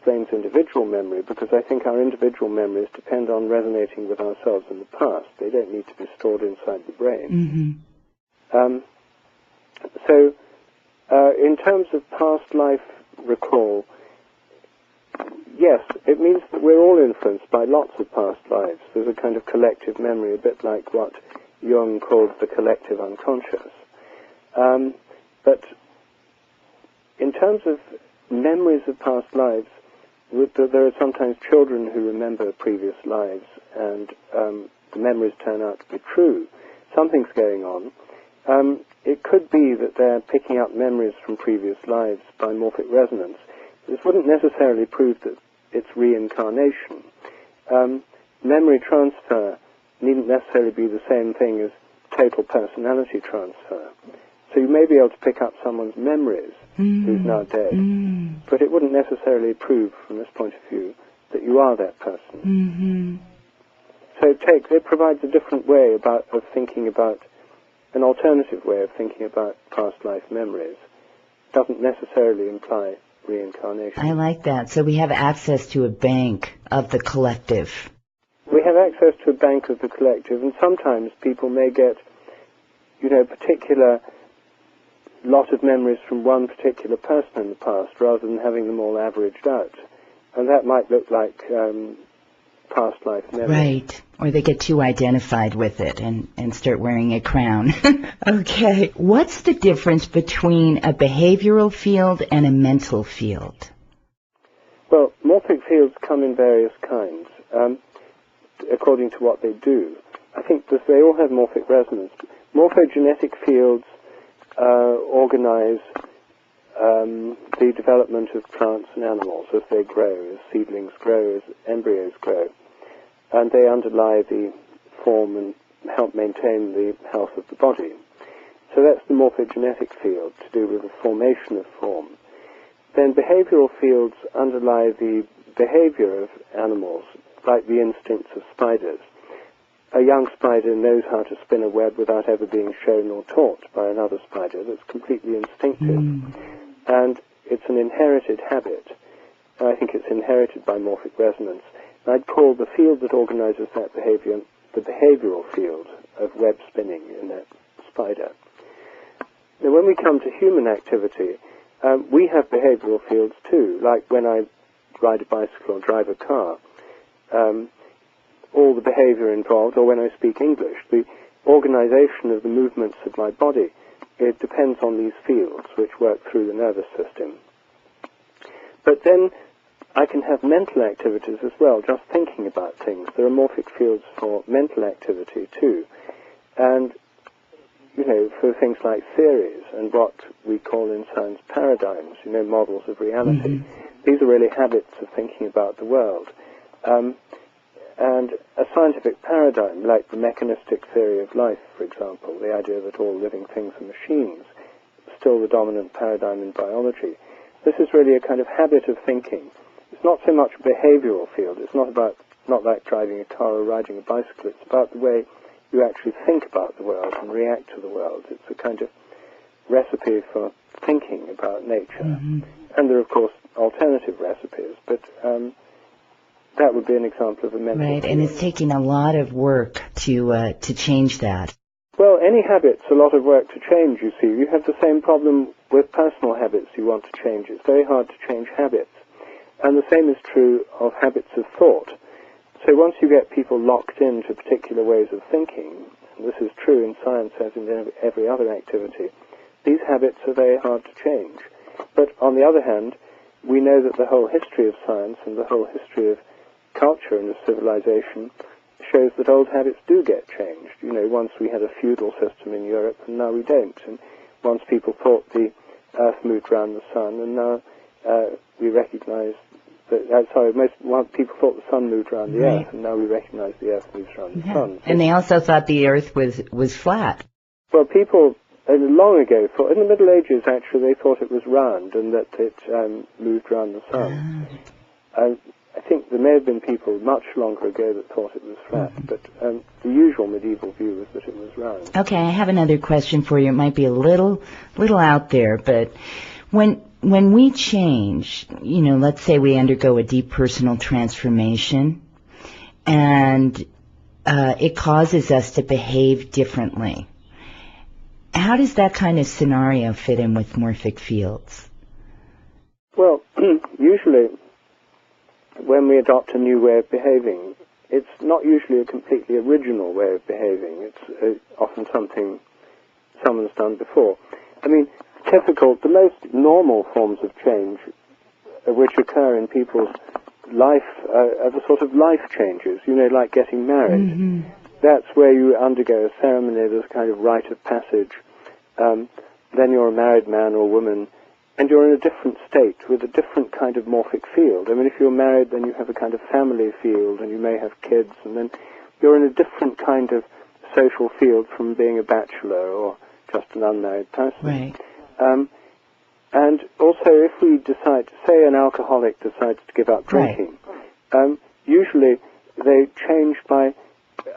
explains individual memory, because I think our individual memories depend on resonating with ourselves in the past. They don't need to be stored inside the brain. So in terms of past life recall, yes, it means that we're all influenced by lots of past lives. There's a kind of collective memory, a bit like what Jung called the collective unconscious. But in terms of memories of past lives, there are sometimes children who remember previous lives, and the memories turn out to be true. Something's going on. It could be that they're picking up memories from previous lives by morphic resonance. This wouldn't necessarily prove that it's reincarnation. Memory transfer needn't necessarily be the same thing as total personality transfer. So you may be able to pick up someone's memories who's now dead, but it wouldn't necessarily prove, from this point of view, that you are that person. So it provides a different way of thinking about, an alternative way of thinking about past life memories. Doesn't necessarily imply reincarnation. I like that. So we have access to a bank of the collective. We have access to a bank of the collective, and sometimes people may get, a particular lot of memories from one particular person in the past, rather than having them all averaged out. And that might look like past life memory. Right. Or they get too identified with it and start wearing a crown. Okay. What's the difference between a behavioral field and a mental field? Well, morphic fields come in various kinds, according to what they do. I think that they all have morphic resonance. Morphogenetic fields organize the development of plants and animals as they grow, as seedlings grow, as embryos grow. And they underlie the form and help maintain the health of the body. So that's the morphogenetic field, to do with the formation of form. Then behavioral fields underlie the behavior of animals, like the instincts of spiders. A young spider knows how to spin a web without ever being shown or taught by another spider. That's completely instinctive. And it's an inherited habit. And I think it's inherited by morphic resonance. And I'd call the field that organizes that behavior the behavioral field of web spinning in that spider. Now, when we come to human activity, we have behavioral fields too, like when I ride a bicycle or drive a car. All the behavior involved, or when I speak English, the organization of the movements of my body, it depends on these fields which work through the nervous system. But then I can have mental activities as well, just thinking about things. There are morphic fields for mental activity too. And, for things like theories and what we call in science paradigms, models of reality. These are really habits of thinking about the world. And a scientific paradigm, like the mechanistic theory of life, for example, the idea that all living things are machines, still the dominant paradigm in biology. This is really a kind of habit of thinking. It's not so much a behavioral field. It's not like driving a car or riding a bicycle. It's about the way you actually think about the world and react to the world. It's a kind of recipe for thinking about nature. And there are, of course, alternative recipes, but that would be an example of a mental field. And it's taking a lot of work to change that. Well, any habit's a lot of work to change, you see. You have the same problem with personal habits you want to change. It's very hard to change habits. And the same is true of habits of thought. So once you get people locked into particular ways of thinking, and this is true in science as in every other activity, these habits are very hard to change. But on the other hand, we know that the whole history of science and the whole history of culture and of civilization shows that old habits do get changed. Once we had a feudal system in Europe, and now we don't. And once people thought the Earth moved around the sun, and now we recognize that, people thought the sun moved around the Earth, and now we recognize the Earth moves around the sun. So, and they also thought the Earth was flat. Well, people long ago thought, in the Middle Ages actually, they thought it was round and that it moved around the sun. I think there may have been people much longer ago that thought it was flat, but the usual medieval view was that it was round. Okay, I have another question for you. It might be a little out there, but When we change, let's say we undergo a deep personal transformation, and it causes us to behave differently. How does that kind of scenario fit in with morphic fields? Well, usually when we adopt a new way of behaving, it's not usually a completely original way of behaving. It's often something someone's done before. I mean, the most normal forms of change which occur in people's life are the sort of life changes, like getting married. Mm-hmm. That's where you undergo a ceremony, there's a kind of rite of passage. Then you're a married man or woman, and you're in a different state with a different kind of morphic field. I mean, if you're married, then you have a kind of family field, and you may have kids, and then you're in a different kind of social field from being a bachelor or just an unmarried person. Right. And also, if we decide, say an alcoholic decides to give up drinking, usually they change by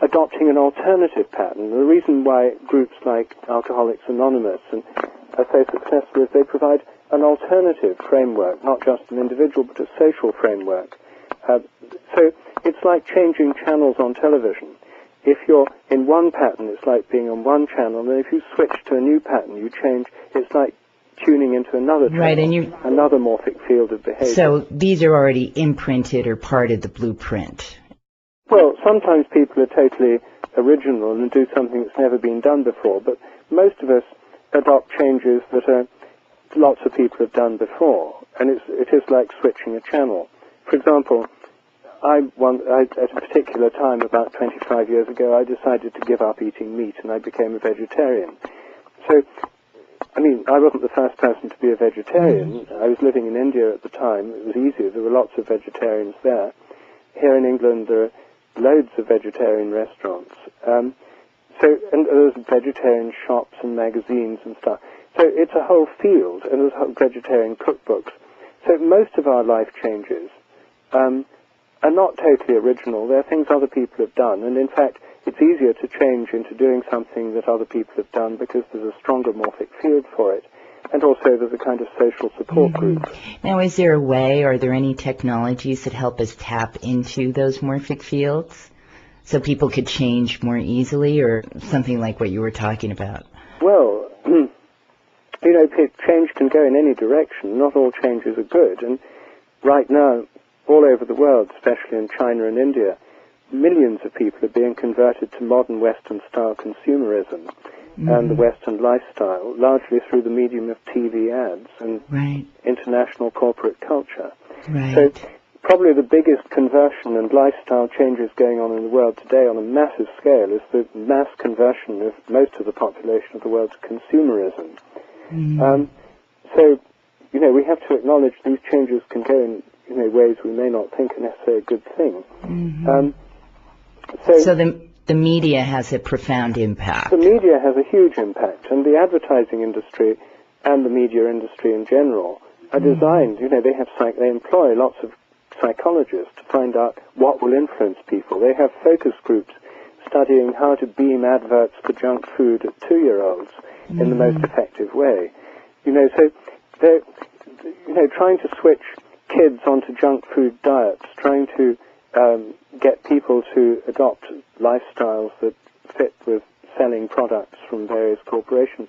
adopting an alternative pattern. The reason why groups like Alcoholics Anonymous are so successful is they provide an alternative framework, not just an individual, but a social framework. So it's like changing channels on television. If you're in one pattern, it's like being on one channel, and if you switch to a new pattern, you change, it's like tuning into another channel, right, and another morphic field of behavior. So these are already imprinted or part of the blueprint. Well, sometimes people are totally original and do something that's never been done before, but most of us adopt changes that lots of people have done before, and it is like switching a channel. For example, at a particular time, about 25 years ago, I decided to give up eating meat, and I became a vegetarian. So, I mean, I wasn't the first person to be a vegetarian. I was living in India at the time. It was easier. There were lots of vegetarians there. Here in England, there are loads of vegetarian restaurants. And there's vegetarian shops and magazines and stuff. So it's a whole field, and there's whole vegetarian cookbooks. So most of our life changes are not totally original. They're things other people have done, and in fact, it's easier to change into doing something that other people have done because there's a stronger morphic field for it, and also there's a kind of social support group. Now, is there a way, are there any technologies that help us tap into those morphic fields so people could change more easily, or something like what you were talking about? Well, change can go in any direction. Not all changes are good, and right now, all over the world, especially in China and India, millions of people are being converted to modern Western-style consumerism and the Western lifestyle, largely through the medium of TV ads and international corporate culture. Right. So probably the biggest conversion and lifestyle changes going on in the world today on a massive scale is the mass conversion of most of the population of the world to consumerism. So, we have to acknowledge these changes can go in ways we may not think are necessarily a good thing. So the media has a profound impact. The media has a huge impact, and the advertising industry and the media industry in general are designed, they employ lots of psychologists to find out what will influence people. They have focus groups studying how to beam adverts for junk food at 2-year-olds in the most effective way. So they're, trying to switch kids onto junk food diets, trying to get people to adopt lifestyles that fit with selling products from various corporations.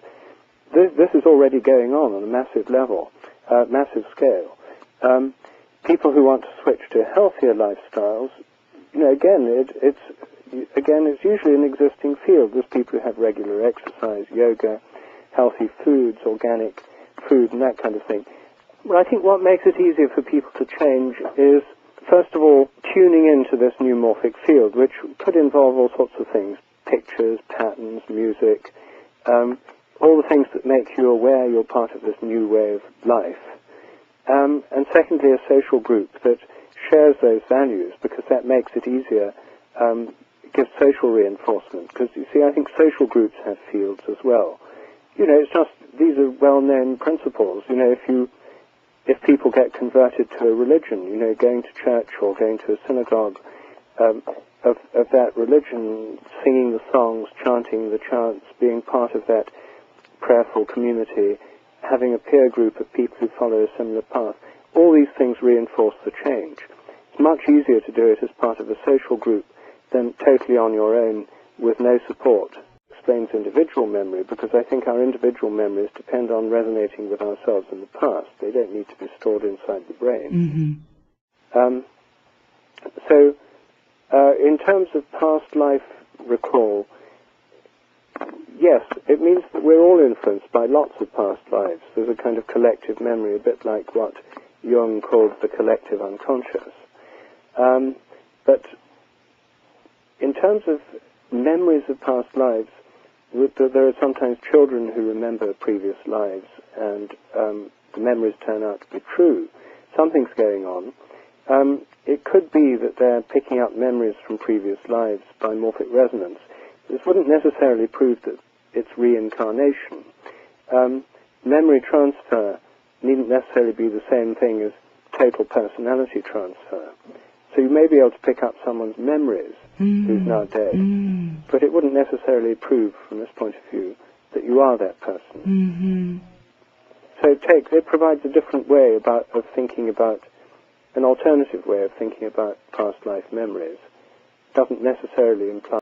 This is already going on a massive level, massive scale. People who want to switch to healthier lifestyles, it's usually an existing field. There's people who have regular exercise, yoga, healthy foods, organic food, and that kind of thing. But I think what makes it easier for people to change is, first of all, tuning into this new morphic field, which could involve all sorts of things, pictures, patterns, music, all the things that make you aware you're part of this new way of life. And secondly, a social group that shares those values, because that makes it easier, gives social reinforcement. Because, you see, I think social groups have fields as well. It's just, these are well-known principles. If people get converted to a religion, going to church or going to a synagogue of that religion, singing the songs, chanting the chants, being part of that prayerful community, having a peer group of people who follow a similar path, all these things reinforce the change. It's much easier to do it as part of a social group than totally on your own with no support. It explains individual memory, because I think our individual memories depend on resonating with ourselves in the past. They don't need to be stored inside the brain. So in terms of past life recall, yes, it means that we're all influenced by lots of past lives. There's a kind of collective memory, a bit like what Jung called the collective unconscious. But in terms of memories of past lives, there are sometimes children who remember previous lives, and the memories turn out to be true. Something's going on. It could be that they're picking up memories from previous lives by morphic resonance. This wouldn't necessarily prove that it's reincarnation. Memory transfer needn't necessarily be the same thing as total personality transfer. So you may be able to pick up someone's memories who's now dead, but it wouldn't necessarily prove, from this point of view, that you are that person. So it provides a different way of thinking about, an alternative way of thinking about past life memories. Doesn't necessarily imply